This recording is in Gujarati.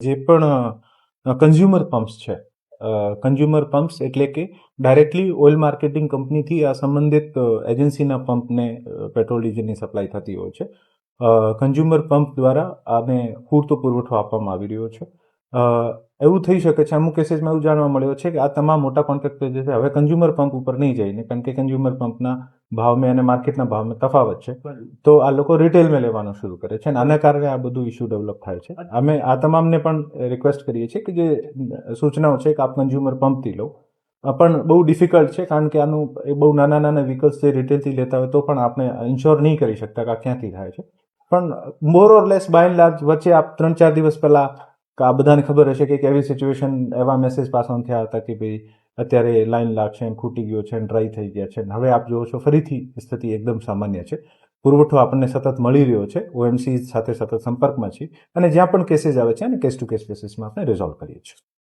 જે પણ કન્ઝ્યુમર પમ્પ્સ છે, કન્ઝ્યુમર પમ્પ્સ એટલે કે ડાયરેક્ટલી ઓઇલ માર્કેટિંગ કંપનીથી આ સંબંધિત એજન્સીના પંપને પેટ્રોલ ડીઝલની સપ્લાય થતી હોય છે. કન્ઝ્યુમર પંપ દ્વારા આને પૂરતો પુરવઠો આપવામાં આવી રહ્યો છે. એવું થઈ શકે છે, અમુક કેસીસમાં એવું જાણવા મળ્યું છે કે આ તમામ મોટા કોન્ટ્રાક્ટર જે છે હવે કન્ઝ્યુમર પંપ ઉપર નહીં જઈને, કારણ કે કન્ઝ્યુમર પંપના ભાવમાં અને માર્કેટના ભાવમાં તફાવત છે, તો આ લોકો રિટેલમાં લેવાનું શરૂ કરે છે અને આના કારણે આ બધું ઇસ્યુ ડેવલપ થાય છે. અમે આ તમામને પણ રિક્વેસ્ટ કરીએ છીએ કે જે સૂચનાઓ છે કે આપ કન્ઝ્યુમર પંપથી લો, પણ બહુ ડિફિકલ્ટ છે, કારણ કે આનું બહુ નાના નાના વ્હીકલ્સ જે રિટેલથી લેતા હોય તો પણ આપણે ઇન્શ્યોર નહીં કરી શકતા કે આ ક્યાંથી થાય છે. પણ મોર ઓર લેસ બાય એન્ડ લાર્જ વચ્ચે આપ 3-4 દિવસ પહેલા આ બધાને ખબર હશે કે એવી સિચ્યુએશન, એવા મેસેજ પાસ ઓન થયા હતા કે ભાઈ અત્યારે લાઈન લાગશે, ખૂટી ગયો છે, ડ્રાય થઈ ગયા છે. હવે આપ જુઓ છો ફરીથી સ્થિતિ એકદમ સામાન્ય છે. પુરવઠો આપણને સતત મળી રહ્યો છે. ઓએમસી સાથે સતત સંપર્કમાં છીએ અને જ્યાં પણ કેસીસ આવે છે અને કેસ ટુ કેસ બેસિસમાં આપણે રિઝોલ્વ કરીએ છીએ.